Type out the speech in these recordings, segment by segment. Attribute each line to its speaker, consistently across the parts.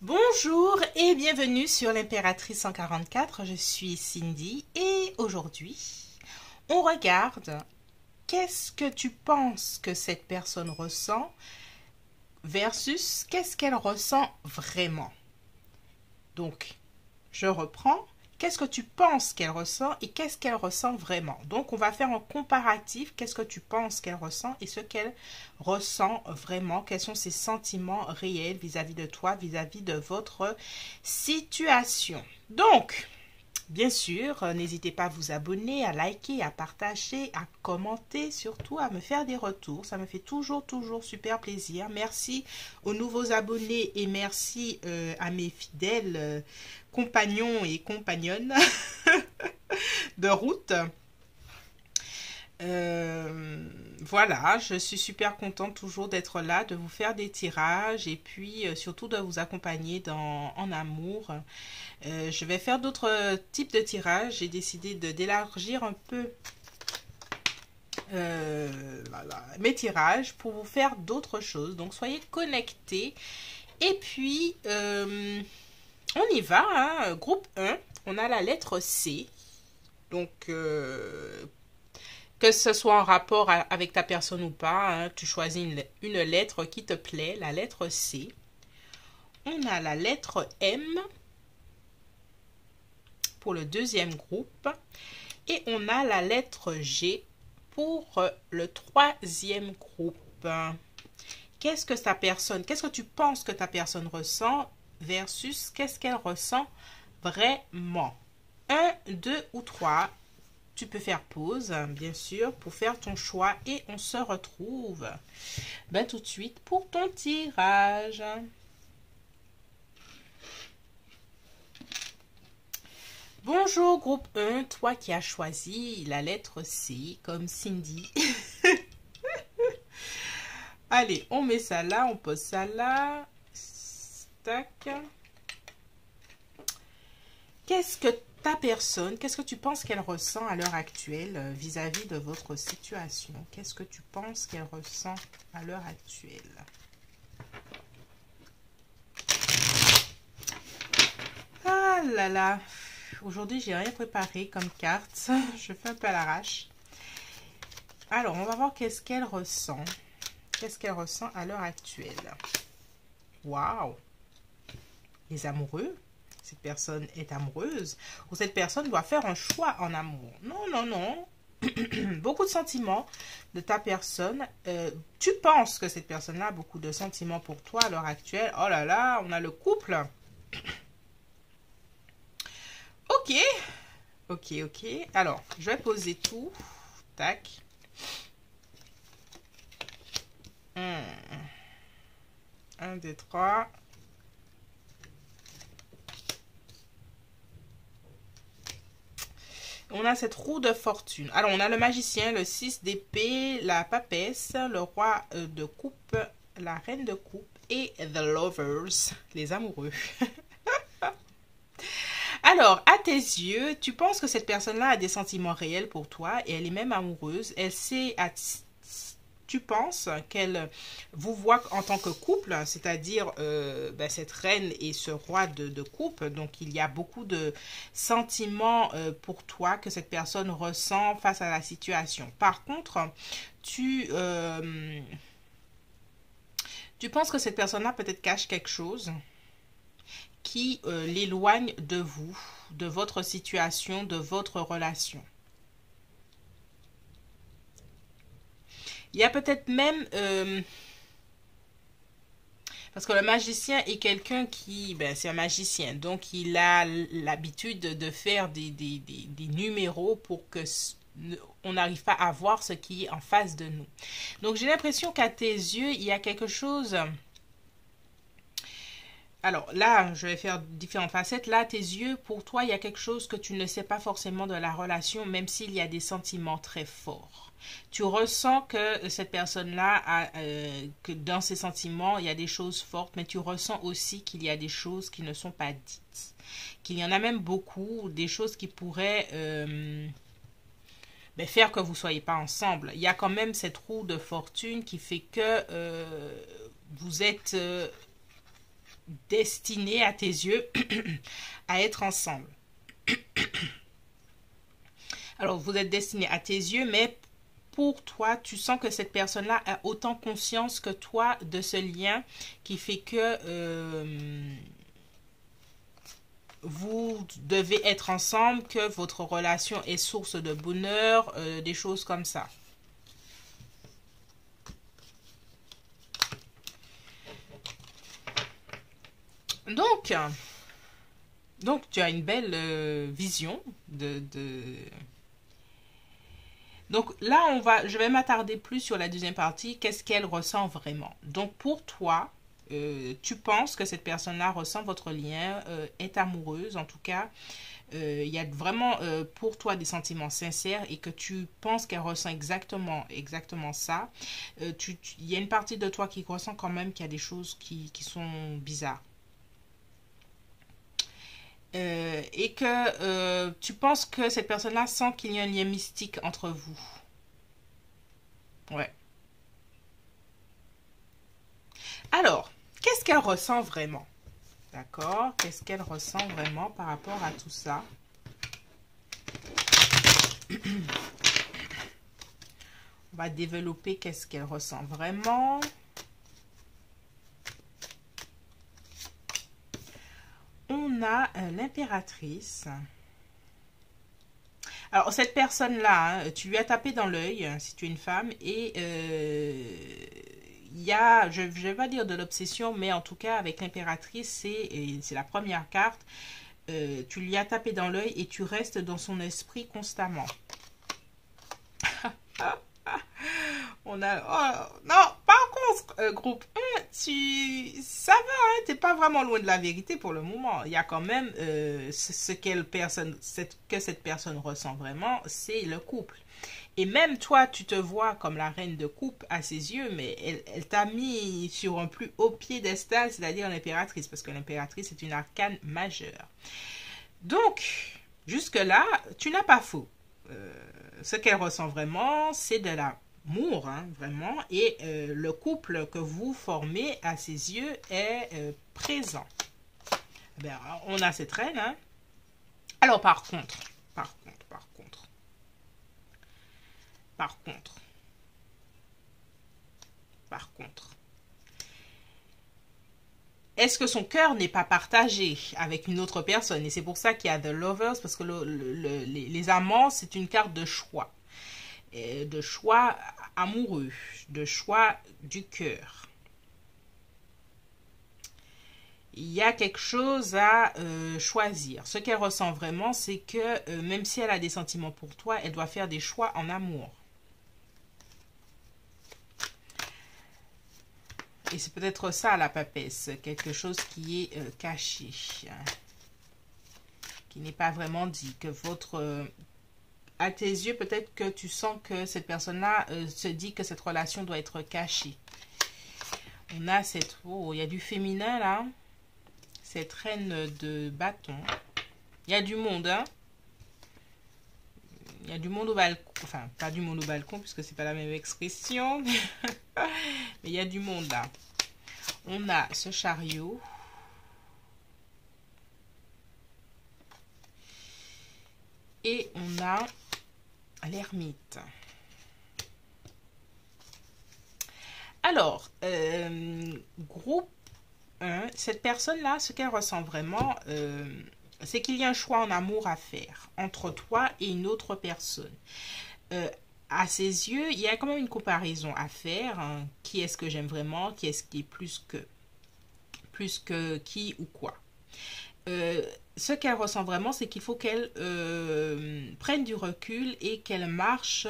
Speaker 1: Bonjour et bienvenue sur l'Impératrice 144, je suis Cindy et aujourd'hui on regarde qu'est-ce que tu penses que cette personne ressent versus qu'est-ce qu'elle ressent vraiment. Donc je reprends, qu'est-ce que tu penses qu'elle ressent et qu'est-ce qu'elle ressent vraiment. Donc on va faire un comparatif, qu'est-ce que tu penses qu'elle ressent et ce qu'elle ressent vraiment, quels sont ses sentiments réels vis-à-vis de toi, vis-à-vis de votre situation. Donc, bien sûr, n'hésitez pas à vous abonner, à liker, à partager, à commenter, surtout à me faire des retours. Ça me fait toujours super plaisir. Merci aux nouveaux abonnés et merci à mes fidèles compagnons et compagnonnes de route. Voilà, je suis super contente toujours d'être là, de vous faire des tirages et puis surtout de vous accompagner en amour. Je vais faire d'autres types de tirages. J'ai décidé d'élargir un peu voilà, mes tirages pour vous faire d'autres choses. Donc soyez connectés. Et puis, on y va. Hein. Groupe 1, on a la lettre C. Donc, que ce soit en rapport avec ta personne ou pas, hein, tu choisis une lettre qui te plaît, la lettre C. On a la lettre M pour le deuxième groupe. Et on a la lettre G pour le troisième groupe. Qu'est-ce que tu penses que ta personne ressent versus qu'est-ce qu'elle ressent vraiment? 1, 2 ou 3. Tu peux faire pause, bien sûr, pour faire ton choix et on se retrouve tout de suite pour ton tirage. Bonjour groupe 1, toi qui as choisi la lettre C comme Cindy. Allez, on met ça là, on pose ça là. Tac. Qu'est-ce que tu penses qu'elle ressent à l'heure actuelle vis-à-vis de votre situation? Qu'est-ce que tu penses qu'elle ressent à l'heure actuelle? Ah là là, aujourd'hui j'ai rien préparé comme carte, je fais un peu à l'arrache. Alors, on va voir qu'est-ce qu'elle ressent. Qu'est-ce qu'elle ressent à l'heure actuelle? Waouh! Les amoureux? Cette personne est amoureuse ou cette personne doit faire un choix en amour. Non, non, non. Beaucoup de sentiments de ta personne. Tu penses que cette personne-là a beaucoup de sentiments pour toi à l'heure actuelle. Oh là là, on a le couple. Ok. Ok, ok. Alors, je vais poser tout. Tac. 1, 2, 3. On a cette roue de fortune. Alors, on a le magicien, le 6 d'épée, la papesse, le roi de coupe, la reine de coupe et the lovers, les amoureux. Alors, à tes yeux, tu penses que cette personne-là a des sentiments réels pour toi et elle est même amoureuse. Elle sait, tu penses qu'elle vous voit en tant que couple, c'est-à-dire cette reine et ce roi de coupe. Donc, il y a beaucoup de sentiments pour toi que cette personne ressent face à la situation. Par contre, tu penses que cette personne-là peut-être cache quelque chose qui l'éloigne de vous, de votre situation, de votre relation. Il y a peut-être même... parce que le magicien est quelqu'un qui... c'est un magicien. Donc, il a l'habitude de faire des numéros pour que on n'arrive pas à voir ce qui est en face de nous. Donc, j'ai l'impression qu'à tes yeux, il y a quelque chose... Alors là, je vais faire différentes facettes. Là, tes yeux, pour toi, il y a quelque chose que tu ne sais pas forcément de la relation, même s'il y a des sentiments très forts. Tu ressens que cette personne-là, que dans ses sentiments, il y a des choses fortes, mais tu ressens aussi qu'il y a des choses qui ne sont pas dites. Qu'il y en a même beaucoup, des choses qui pourraient faire que vous ne soyez pas ensemble. Il y a quand même cette roue de fortune qui fait que vous êtes... destinés à tes yeux à être ensemble. Alors, vous êtes destinés à tes yeux, mais pour toi, tu sens que cette personne-là a autant conscience que toi de ce lien qui fait que vous devez être ensemble, que votre relation est source de bonheur, des choses comme ça. Donc tu as une belle vision de... Donc là, je vais m'attarder plus sur la deuxième partie, qu'est-ce qu'elle ressent vraiment. Donc pour toi, tu penses que cette personne-là ressent votre lien, est amoureuse en tout cas, il y a vraiment pour toi des sentiments sincères et que tu penses qu'elle ressent exactement ça. Il y a une partie de toi qui ressent quand même qu'il y a des choses qui sont bizarres. Et que tu penses que cette personne-là sent qu'il y a un lien mystique entre vous. Ouais. Alors, qu'est-ce qu'elle ressent vraiment? D'accord? Qu'est-ce qu'elle ressent vraiment par rapport à tout ça? On va développer qu'est-ce qu'elle ressent vraiment. On a l'impératrice. Alors, cette personne-là, hein, tu lui as tapé dans l'œil, si tu es une femme, et il y a, je ne vais pas dire de l'obsession, mais en tout cas, avec l'impératrice, c'est la première carte. Tu lui as tapé dans l'œil et tu restes dans son esprit constamment. On a... Oh, non, par contre, groupe 1, ça va, hein, t'es pas vraiment loin de la vérité pour le moment. Il y a quand même que cette personne ressent vraiment, c'est le couple. Et même toi, tu te vois comme la reine de coupe à ses yeux, mais elle t'a mis sur un plus haut piédestal, c'est-à-dire l'impératrice, parce que l'impératrice est une arcane majeure. Donc, jusque-là, tu n'as pas faux. Ce qu'elle ressent vraiment, c'est de l'amour, hein, vraiment, et le couple que vous formez à ses yeux est présent. Ben, on a cette reine, hein. Alors, par contre, est-ce que son cœur n'est pas partagé avec une autre personne? Et c'est pour ça qu'il y a The Lovers, parce que les amants, c'est une carte de choix. De choix amoureux, de choix du cœur. Il y a quelque chose à choisir. Ce qu'elle ressent vraiment, c'est que même si elle a des sentiments pour toi, elle doit faire des choix en amour. Et c'est peut-être ça la papesse, quelque chose qui est caché, qui n'est pas vraiment dit, que à tes yeux, peut-être que tu sens que cette personne-là se dit que cette relation doit être cachée. On a il y a du féminin là, cette reine de bâton. Il y a du monde, hein. Il y a du monde au balcon, enfin pas du monde au balcon puisque c'est pas la même expression, mais il y a du monde là. On a ce chariot. Et on a l'ermite. Alors, groupe 1, cette personne-là, ce qu'elle ressent vraiment, c'est qu'il y a un choix en amour à faire entre toi et une autre personne. À ses yeux, il y a quand même une comparaison à faire. Hein. Qui est-ce que j'aime vraiment? Qui est-ce qui est plus que qui ou quoi? Ce qu'elle ressent vraiment, c'est qu'il faut qu'elle prenne du recul et qu'elle marche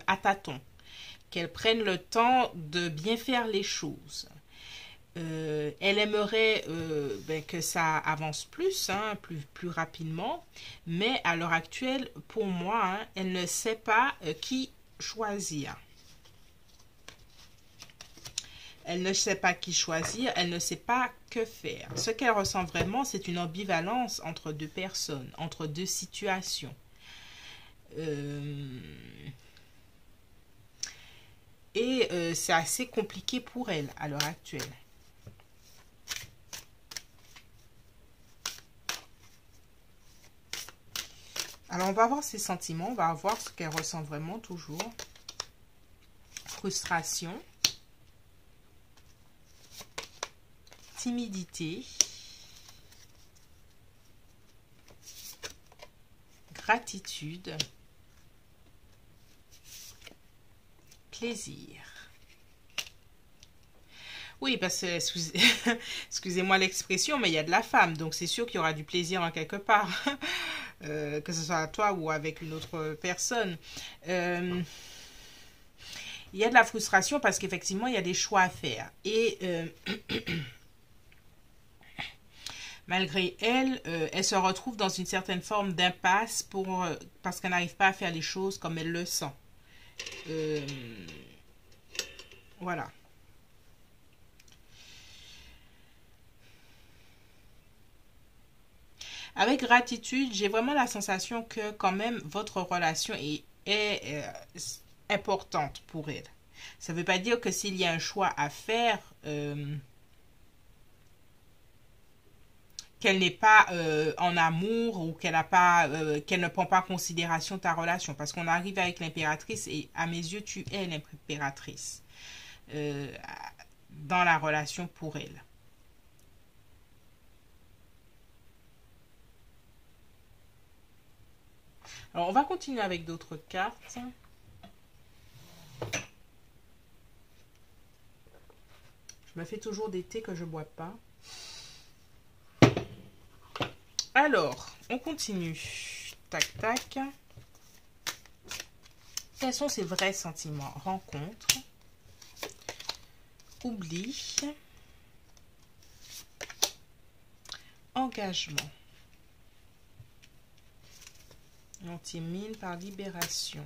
Speaker 1: à tâtons. Qu'elle prenne le temps de bien faire les choses. Elle aimerait que ça avance plus, hein, plus rapidement, mais à l'heure actuelle, pour moi, hein, elle ne sait pas qui choisir. Elle ne sait pas qui choisir, elle ne sait pas que faire. Ce qu'elle ressent vraiment, c'est une ambivalence entre deux personnes, entre deux situations. Et c'est assez compliqué pour elle à l'heure actuelle. Alors, on va voir ses sentiments. On va voir ce qu'elle ressent vraiment toujours. Frustration. Timidité. Gratitude. Plaisir. Oui, parce que, excusez-moi l'expression, mais il y a de la femme, donc c'est sûr qu'il y aura du plaisir en quelque part, que ce soit à toi ou avec une autre personne. Il y a de la frustration parce qu'effectivement, il y a des choix à faire. Et malgré elle, elle se retrouve dans une certaine forme d'impasse parce qu'elle n'arrive pas à faire les choses comme elle le sent. Voilà. Avec gratitude, j'ai vraiment la sensation que quand même votre relation est importante pour elle. Ça ne veut pas dire que s'il y a un choix à faire, qu'elle n'est pas en amour ou qu'elle ne prend pas en considération ta relation. Parce qu'on arrive avec l'impératrice et à mes yeux, tu es l'impératrice dans la relation pour elle. Alors, on va continuer avec d'autres cartes. Je me fais toujours des thés que je ne bois pas. Alors, on continue. Tac, tac. Quels sont ses vrais sentiments? Rencontre. Oubli. Engagement. Et on termine par libération.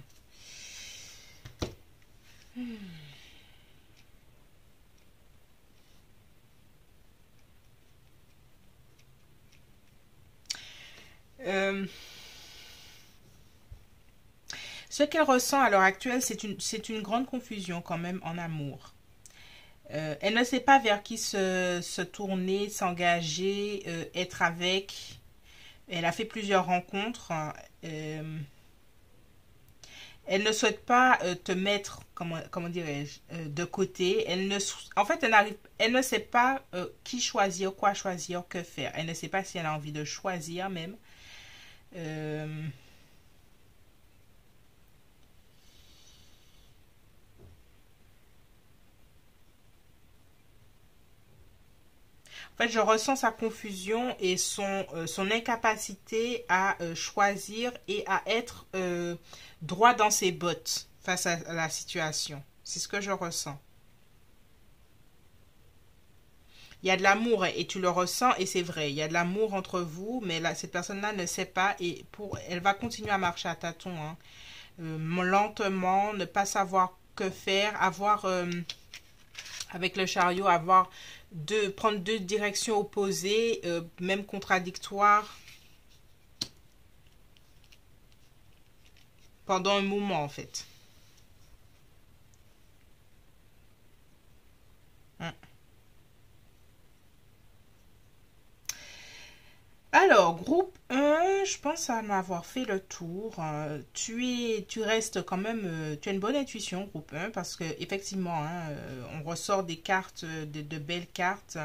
Speaker 1: Ce qu'elle ressent à l'heure actuelle, c'est une grande confusion quand même en amour. Elle ne sait pas vers qui se tourner, s'engager, être avec. Elle a fait plusieurs rencontres. Elle ne souhaite pas te mettre, comment dirais-je, de côté. En fait, elle ne sait pas qui choisir, quoi choisir, que faire. Elle ne sait pas si elle a envie de choisir même. En fait, je ressens sa confusion et son incapacité à choisir et à être droit dans ses bottes face à la situation. C'est ce que je ressens. Il y a de l'amour et tu le ressens et c'est vrai. Il y a de l'amour entre vous, mais là, cette personne-là ne sait pas et elle va continuer à marcher à tâtons, hein. Lentement, ne pas savoir que faire, avec le chariot, prendre deux directions opposées, même contradictoires, pendant un moment en fait. Alors, groupe 1, je pense en avoir fait le tour. Tu restes quand même, tu as une bonne intuition, groupe 1, parce que effectivement, hein, on ressort des cartes, de belles cartes.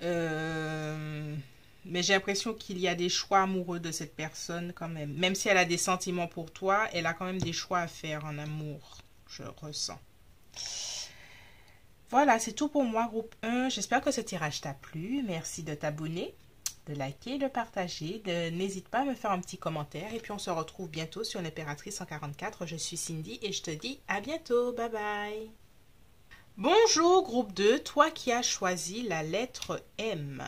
Speaker 1: Mais j'ai l'impression qu'il y a des choix amoureux de cette personne quand même. Même si elle a des sentiments pour toi, elle a quand même des choix à faire en amour, je ressens. Voilà, c'est tout pour moi, groupe 1. J'espère que ce tirage t'a plu. Merci de t'abonner, de liker, de partager. N'hésite pas à me faire un petit commentaire. Et puis, on se retrouve bientôt sur l'Impératrice 144. Je suis Cindy et je te dis à bientôt. Bye bye. Bonjour, groupe 2. Toi qui as choisi la lettre M.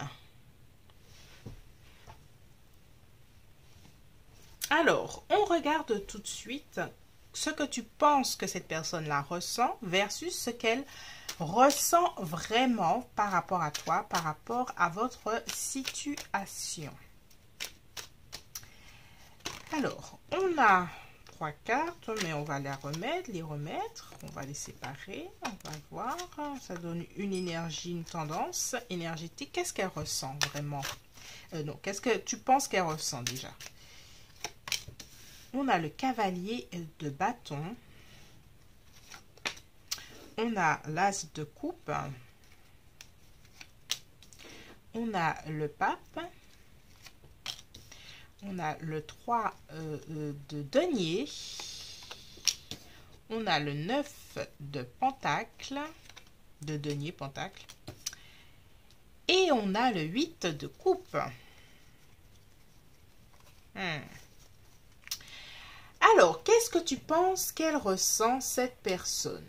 Speaker 1: Alors, on regarde tout de suite ce que tu penses que cette personne-là ressent versus ce qu'elle ressent vraiment par rapport à toi, par rapport à votre situation. Alors, on a 3 cartes, mais on va les remettre. On va les séparer. On va voir. Ça donne une énergie, une tendance énergétique. Qu'est-ce qu'elle ressent vraiment? Non, qu'est-ce que tu penses qu'elle ressent déjà? On a le cavalier de bâton. On a l'as de coupe. On a le pape. On a le 3 de denier. On a le 9 de pentacle. De denier, pentacle. Et on a le 8 de coupe. Alors, qu'est-ce que tu penses qu'elle ressent, cette personne?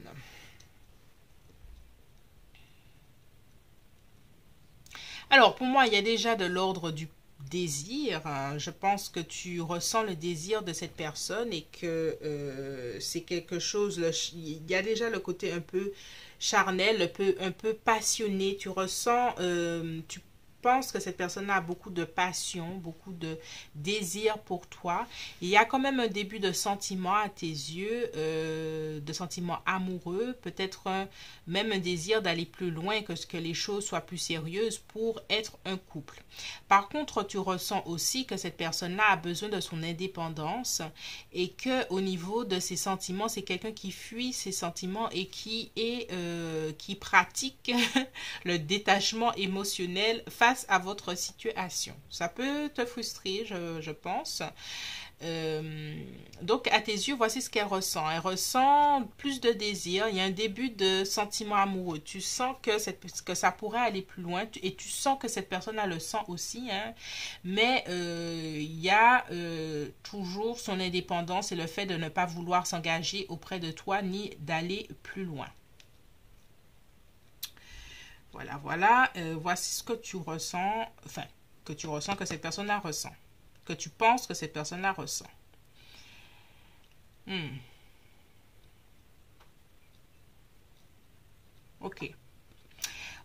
Speaker 1: Alors, pour moi, il y a déjà de l'ordre du désir. Je pense que tu ressens le désir de cette personne et que c'est quelque chose, il y a déjà le côté un peu charnel, un peu passionné. Tu ressens, tu penses que cette personne a beaucoup de passion, beaucoup de désir pour toi. Il y a quand même un début de sentiment à tes yeux, de sentiments amoureux, peut-être même un désir d'aller plus loin, que les choses soient plus sérieuses pour être un couple. Par contre, tu ressens aussi que cette personne-là a besoin de son indépendance et que au niveau de ses sentiments, c'est quelqu'un qui fuit ses sentiments et qui pratique le détachement émotionnel face à votre situation. Ça peut te frustrer, je pense. Donc à tes yeux, voici ce qu'elle ressent. Elle ressent plus de désir, il y a un début de sentiment amoureux. Tu sens que ça pourrait aller plus loin et tu sens que cette personne le sent aussi, hein. Mais il y a toujours son indépendance et le fait de ne pas vouloir s'engager auprès de toi ni d'aller plus loin. Voilà, voilà. Voici ce que tu ressens, enfin, que tu ressens, que cette personne-là ressent. Que tu penses que cette personne-là ressent. Ok.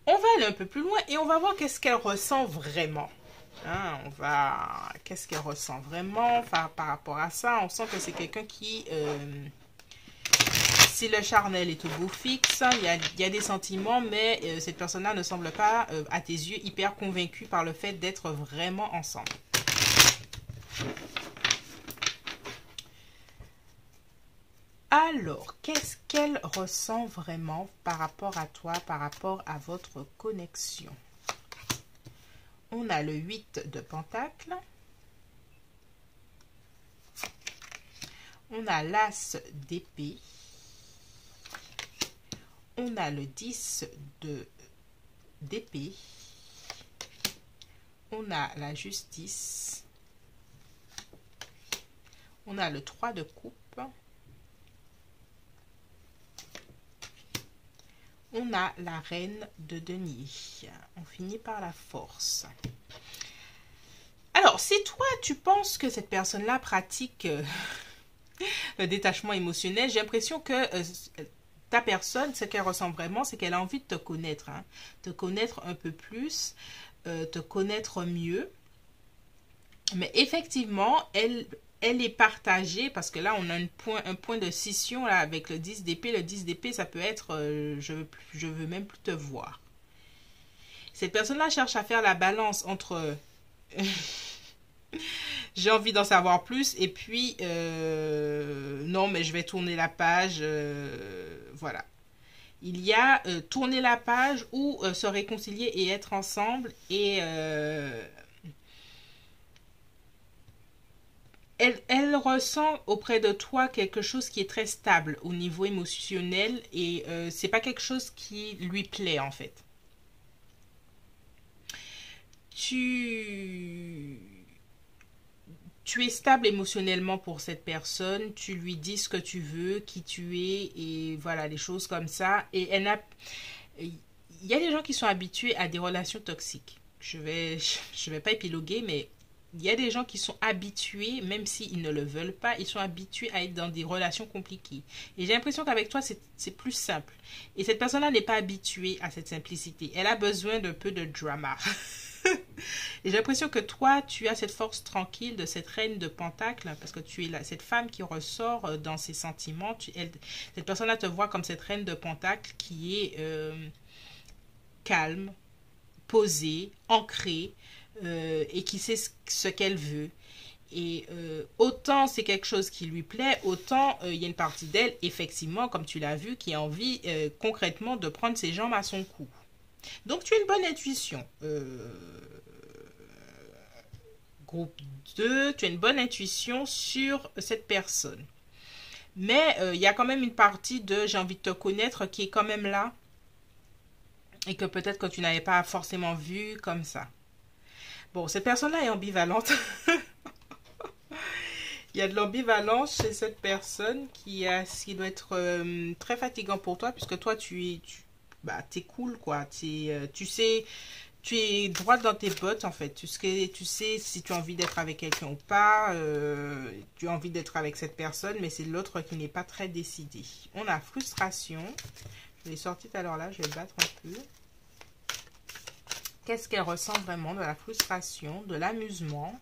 Speaker 1: On va aller un peu plus loin et on va voir qu'est-ce qu'elle ressent vraiment. Hein, qu'est-ce qu'elle ressent vraiment par rapport à ça. On sent que c'est quelqu'un qui... si le charnel est au beau fixe, il y a des sentiments, mais cette personne-là ne semble pas, à tes yeux, hyper convaincue par le fait d'être vraiment ensemble. Alors, qu'est-ce qu'elle ressent vraiment par rapport à toi, par rapport à votre connexion? On a le 8 de pentacle. On a l'as d'épée. On a le 10 d'épée. On a la justice. On a le 3 de coupe. On a la reine de denier. On finit par la force. Alors, si toi, tu penses que cette personne-là pratique le détachement émotionnel, j'ai l'impression que ta personne, ce qu'elle ressent vraiment, c'est qu'elle a envie de te connaître. Hein, te connaître un peu plus, te connaître mieux. Mais effectivement, elle est partagée parce que là, on a un point de scission là, avec le 10 d'épée. Le 10 d'épée, ça peut être je veux même plus te voir. Cette personne-là cherche à faire la balance entre j'ai envie d'en savoir plus et puis non, mais je vais tourner la page. Voilà. Il y a tourner la page ou se réconcilier et être ensemble et elle ressent auprès de toi quelque chose qui est très stable au niveau émotionnel et c'est pas quelque chose qui lui plaît en fait. Tu es stable émotionnellement pour cette personne, tu lui dis ce que tu veux, qui tu es et voilà, des choses comme ça. Et il y a des gens qui sont habitués à des relations toxiques. Je vais pas épiloguer, mais il y a des gens qui sont habitués, même s'ils ne le veulent pas, ils sont habitués à être dans des relations compliquées. Et j'ai l'impression qu'avec toi, c'est plus simple. Et cette personne-là n'est pas habituée à cette simplicité. Elle a besoin d'un peu de drama. Et j'ai l'impression que toi, tu as cette force tranquille de cette reine de pentacle, parce que tu es là, cette femme qui ressort dans ses sentiments. Cette personne-là te voit comme cette reine de pentacle qui est calme, posée, ancrée, et qui sait ce qu'elle veut. Et autant c'est quelque chose qui lui plaît, autant il y a une partie d'elle, effectivement, comme tu l'as vu, qui a envie concrètement de prendre ses jambes à son cou. Donc tu as une bonne intuition. Groupe 2, tu as une bonne intuition sur cette personne. Mais il y a quand même une partie de j'ai envie de te connaître qui est quand même là. Et que peut-être que tu n'avais pas forcément vu comme ça. Bon, cette personne-là est ambivalente. Il y a de l'ambivalence chez cette personne qui doit être très fatigant pour toi, puisque toi, bah, t'es cool, quoi. Tu sais, tu es droite dans tes bottes, en fait. Tu sais si tu as envie d'être avec quelqu'un ou pas. Tu as envie d'être avec cette personne, mais c'est l'autre qui n'est pas très décidé. On a frustration. Je l'ai sorti tout à l'heure là, je vais le battre un peu. Qu'est-ce qu'elle ressent vraiment? De la frustration, de l'amusement.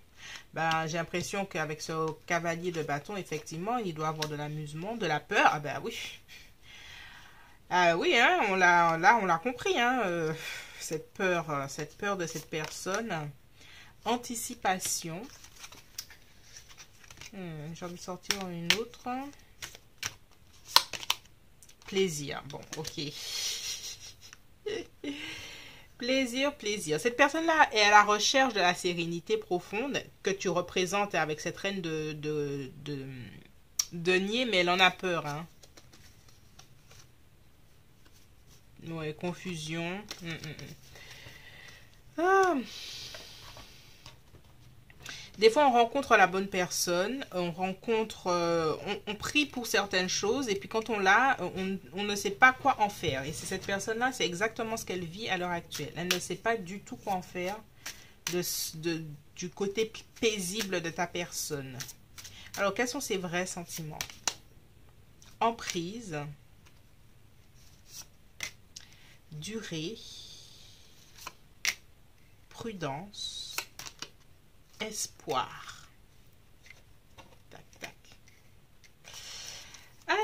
Speaker 1: Ben, j'ai l'impression qu'avec ce cavalier de bâton, effectivement, il doit avoir de l'amusement, de la peur. Ah ben oui. Ah oui, hein, on l'a compris, hein, cette peur de cette personne. Anticipation. J'ai envie de sortir une autre. Plaisir. Bon, ok. Plaisir, plaisir. Cette personne-là est à la recherche de la sérénité profonde que tu représentes avec cette reine de denier, mais elle en a peur. Hein. Ouais, confusion. Ah. Des fois, on rencontre la bonne personne, on prie pour certaines choses, et puis quand on l'a, on ne sait pas quoi en faire. Et c'est cette personne-là, c'est exactement ce qu'elle vit à l'heure actuelle. Elle ne sait pas du tout quoi en faire du côté paisible de ta personne. Alors, quels sont ses vrais sentiments? Emprise, durée, prudence, espoir. Tac, tac.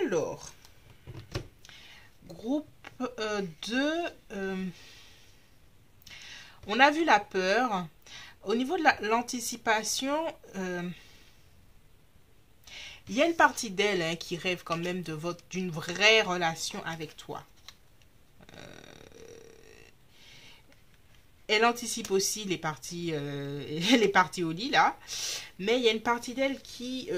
Speaker 1: Alors, groupe 2, on a vu la peur. Au niveau de l'anticipation, il y a une partie d'elle hein, qui rêve quand même d'une vraie relation avec toi. Elle anticipe aussi les parties au lit, là. Mais il y a une partie d'elle qui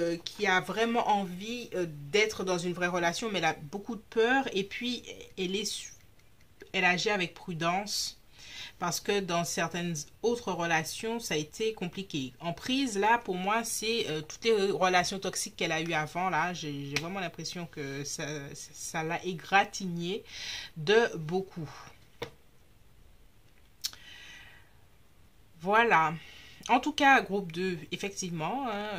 Speaker 1: a vraiment envie d'être dans une vraie relation, mais elle a beaucoup de peur. Et puis, elle agit avec prudence. Parce que dans certaines autres relations, ça a été compliqué. En prise, là, pour moi, c'est toutes les relations toxiques qu'elle a eues avant. Là, j'ai vraiment l'impression que ça l'a égratigné de beaucoup. Voilà. En tout cas, groupe 2, effectivement, hein,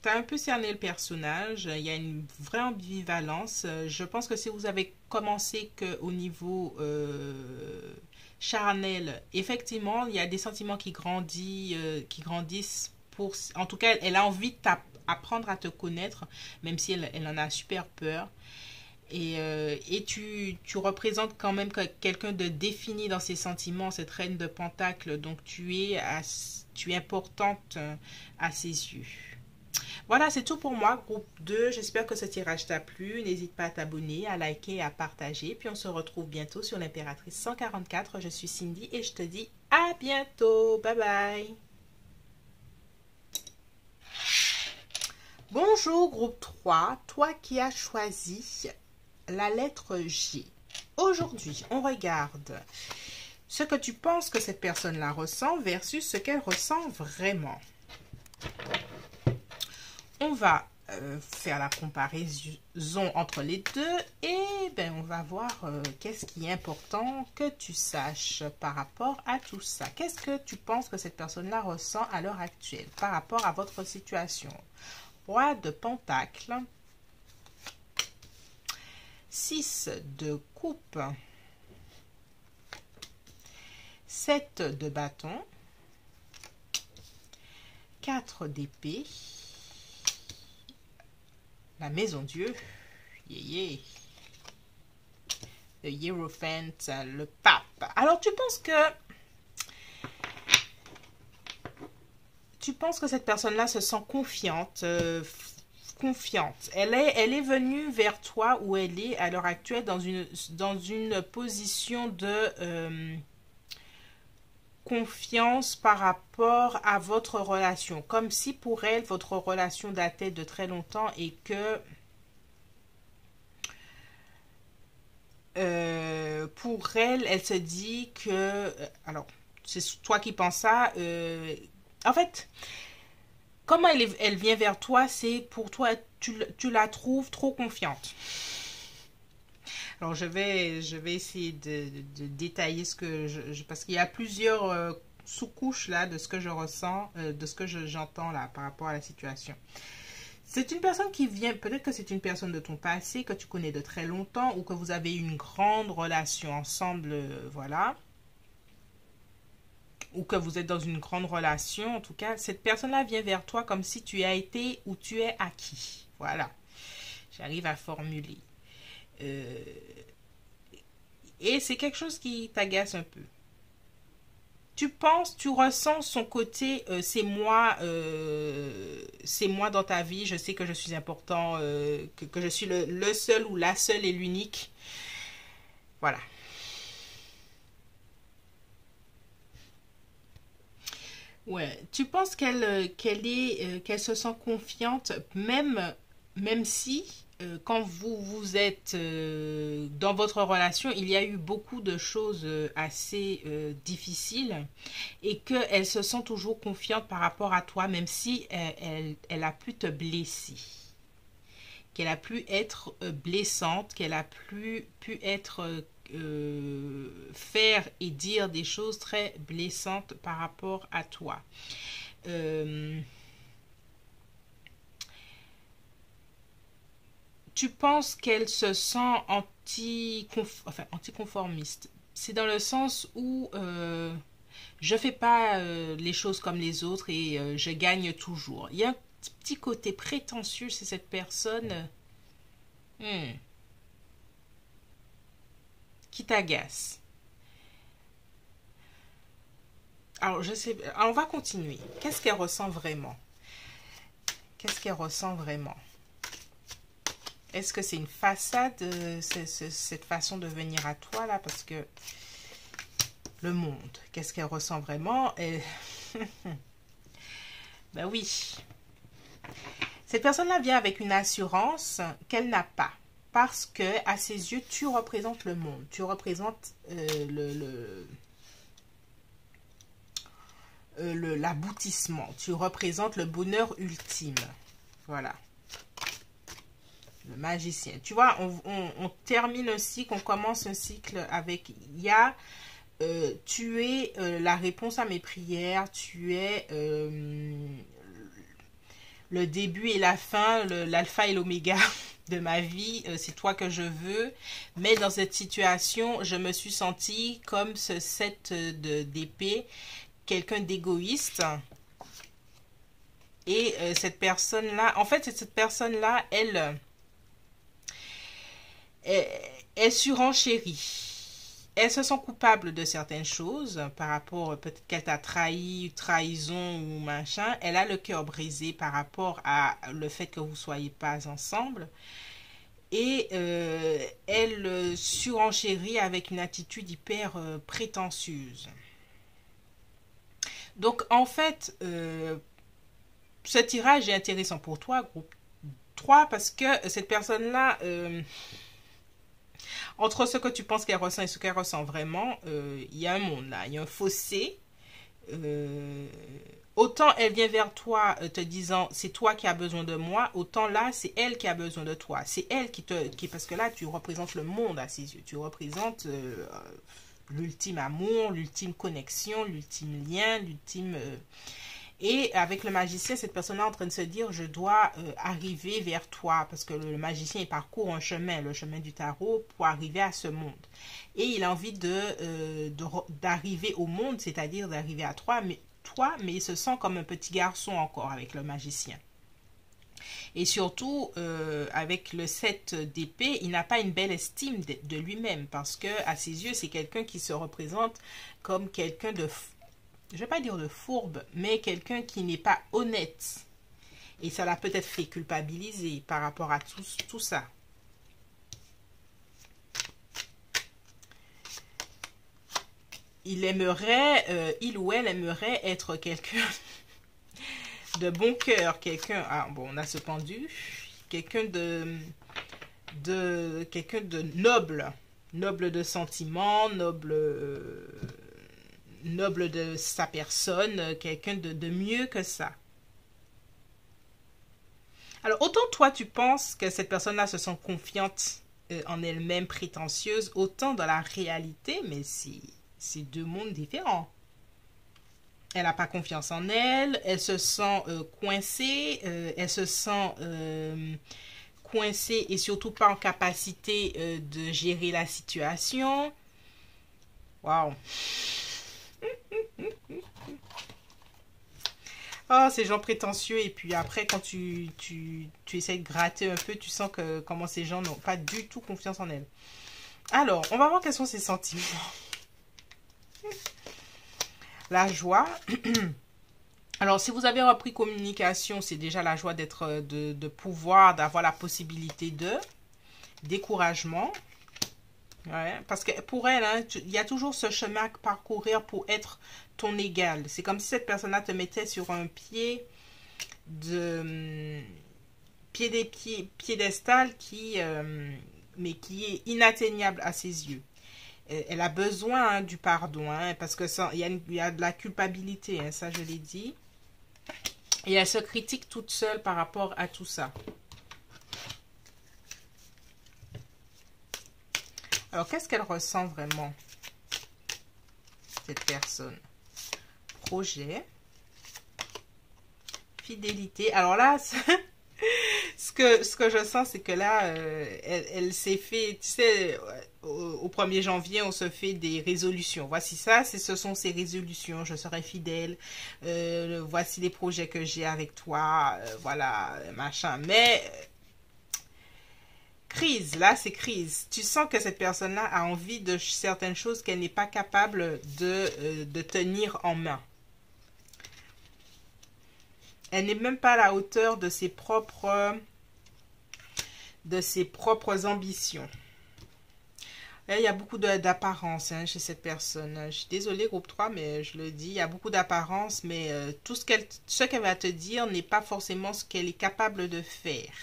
Speaker 1: tu as un peu cerné le personnage. Il y a une vraie ambivalence. Je pense que si vous avez commencé qu'au niveau charnel, effectivement, il y a des sentiments qui grandissent. En tout cas, elle a envie d'apprendre à te connaître, même si elle en a super peur. Et tu représentes quand même quelqu'un de défini dans ses sentiments, cette reine de Pentacle. Donc, tu es importante à ses yeux. Voilà, c'est tout pour moi, groupe 2. J'espère que ce tirage t'a plu. N'hésite pas à t'abonner, à liker et à partager. Puis, on se retrouve bientôt sur l'Impératrice 144. Je suis Cindy et je te dis à bientôt. Bye bye. Bonjour, groupe 3. Toi qui as choisi la lettre G. Aujourd'hui, on regarde ce que tu penses que cette personne-là ressent versus ce qu'elle ressent vraiment. On va faire la comparaison entre les deux et ben, on va voir qu'est-ce qui est important que tu saches par rapport à tout ça. Qu'est-ce que tu penses que cette personne-là ressent à l'heure actuelle par rapport à votre situation? Roi de Pentacle. 6 de coupe, 7 de bâton, 4 d'épée, la maison Dieu, le Hierophant, le pape. Alors tu penses que tu penses que cette personne-là se sent confiante, confiante. Elle est venue vers toi où elle est à l'heure actuelle dans une position de confiance par rapport à votre relation. Comme si pour elle, votre relation datait de très longtemps et que pour elle, elle se dit que... alors, c'est toi qui penses ça. En fait, comment elle vient vers toi, c'est pour toi, tu la trouves trop confiante. Alors, je vais essayer de détailler ce que parce qu'il y a plusieurs sous-couches là de ce que je ressens, de ce que j'entends là par rapport à la situation. C'est une personne qui vient, peut-être que c'est une personne de ton passé, que tu connais de très longtemps ou que vous avez eu une grande relation ensemble, voilà. Ou que vous êtes dans une grande relation, en tout cas, cette personne-là vient vers toi comme si tu as été ou tu es acquis. Voilà, j'arrive à formuler. Et c'est quelque chose qui t'agace un peu. Tu ressens son côté, c'est moi dans ta vie, je sais que je suis important, que je suis le seul ou la seule et l'unique. Voilà. Ouais, tu penses qu'elle se sent confiante même si quand vous êtes dans votre relation, il y a eu beaucoup de choses assez difficiles et qu'elle se sent toujours confiante par rapport à toi, même si elle a pu te blesser, qu'elle a pu être blessante, qu'elle a pu être faire et dire des choses très blessantes par rapport à toi. Euh, Tu penses qu'elle se sent anticonformiste. C'est dans le sens où je fais pas les choses comme les autres et je gagne toujours. Il y a un petit côté prétentieux chez cette personne hmm, qui t'agace. Alors, je sais, alors, on va continuer. Qu'est-ce qu'elle ressent vraiment? Qu'est-ce qu'elle ressent vraiment? Est-ce que c'est une façade, cette façon de venir à toi là? Parce que le monde, qu'est-ce qu'elle ressent vraiment? Ben oui. Cette personne-là vient avec une assurance qu'elle n'a pas. Parce que à ses yeux, tu représentes le monde. Tu représentes l'aboutissement. Tu représentes le bonheur ultime. Voilà. Le magicien. Tu vois, on termine un cycle, on commence un cycle avec Ya. Tu es la réponse à mes prières. Tu es le début et la fin, l'alpha et l'oméga de ma vie. C'est toi que je veux. Mais dans cette situation, je me suis sentie comme ce 7 d'épée, quelqu'un d'égoïste. Et cette personne-là, en fait, cette personne-là, elle surenchérit. Elle se sent coupable de certaines choses par rapport, peut-être qu'elle t'a trahi, trahison ou machin. Elle a le cœur brisé par rapport à le fait que vous ne soyez pas ensemble. Et elle surenchérit avec une attitude hyper prétentieuse. Donc en fait, ce tirage est intéressant pour toi, groupe 3, parce que cette personne-là... entre ce que tu penses qu'elle ressent et ce qu'elle ressent vraiment, il y a un monde là, il y a un fossé. Autant elle vient vers toi te disant c'est toi qui as besoin de moi, autant là c'est elle qui a besoin de toi. C'est elle parce que là tu représentes le monde à ses yeux, tu représentes l'ultime amour, l'ultime connexion, l'ultime lien, l'ultime... Et avec le magicien, cette personne-là est en train de se dire, je dois arriver vers toi, parce que le magicien, il parcourt un chemin, le chemin du tarot, pour arriver à ce monde. Et il a envie d'arriver au monde, c'est-à-dire d'arriver à toi, mais il se sent comme un petit garçon encore avec le magicien. Et surtout, avec le 7 d'épée, il n'a pas une belle estime de lui-même, parce que à ses yeux, c'est quelqu'un qui se représente comme quelqu'un je vais pas dire de fourbe, mais quelqu'un qui n'est pas honnête. Et ça l'a peut-être fait culpabiliser par rapport à tout ça. Il ou elle aimerait être quelqu'un de bon cœur, quelqu'un, ah bon, on a ce pendu, quelqu'un quelqu'un de noble, noble de sentiments, noble de sa personne, quelqu'un de mieux que ça. Alors, autant toi, tu penses que cette personne-là se sent confiante en elle-même, prétentieuse, autant dans la réalité, mais c'est deux mondes différents. Elle n'a pas confiance en elle, elle se sent coincée, elle se sent coincée et surtout pas en capacité de gérer la situation. Waouh! Oh, ces gens prétentieux. Et puis après, quand tu essaies de gratter un peu, tu sens que comment ces gens n'ont pas du tout confiance en elles. Alors, on va voir quels sont ces sentiments. La joie. Alors, si vous avez repris communication, c'est déjà la joie de pouvoir, d'avoir la possibilité de découragement. Ouais, parce que pour elle, hein, il y a toujours ce chemin à parcourir pour être ton égal. C'est comme si cette personne-là te mettait sur un piédestal mais qui est inatteignable à ses yeux. Elle a besoin du pardon, hein, parce que ça, il y a de la culpabilité, hein, ça je l'ai dit. Et elle se critique toute seule par rapport à tout ça. Alors, qu'est-ce qu'elle ressent vraiment, cette personne? Projet, fidélité. Alors là, ce que je sens, c'est que là, elle s'est fait, tu sais, au 1er janvier, on se fait des résolutions. Voici ça, ce sont ces résolutions. Je serai fidèle. Voici les projets que j'ai avec toi. Voilà, machin. Mais crise, là c'est crise. Tu sens que cette personne-là a envie de certaines choses qu'elle n'est pas capable de tenir en main. Elle n'est même pas à la hauteur de ses propres ambitions. Là, il y a beaucoup d'apparence hein, chez cette personne. Je suis désolée, groupe 3, mais je le dis. Il y a beaucoup d'apparence, mais tout ce qu'elle va te dire n'est pas forcément ce qu'elle est capable de faire.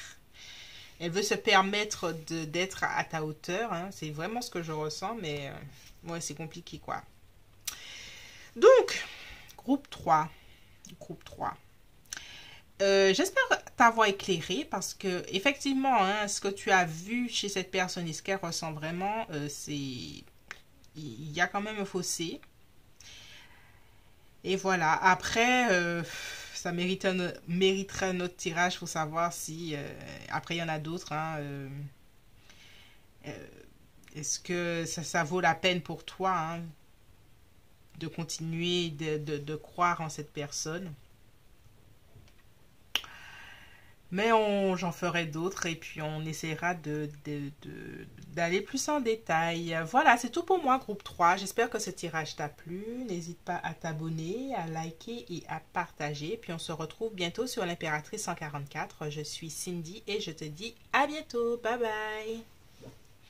Speaker 1: Elle veut se permettre d'être à ta hauteur. Hein. C'est vraiment ce que je ressens, mais ouais, c'est compliqué, quoi. Donc, groupe 3. Groupe 3. J'espère t'avoir éclairé parce que, effectivement, hein, ce que tu as vu chez cette personne et ce qu'elle ressent vraiment, il y a quand même un fossé. Et voilà. Après, ça mériterait un autre tirage pour savoir si après il y en a d'autres hein, est-ce que ça vaut la peine pour toi hein, de continuer de croire en cette personne, mais j'en ferai d'autres et puis on essaiera d'aller plus en détail. Voilà, c'est tout pour moi, groupe 3. J'espère que ce tirage t'a plu. N'hésite pas à t'abonner, à liker et à partager. Puis on se retrouve bientôt sur l'Impératrice 144. Je suis Cindy et je te dis à bientôt. Bye bye.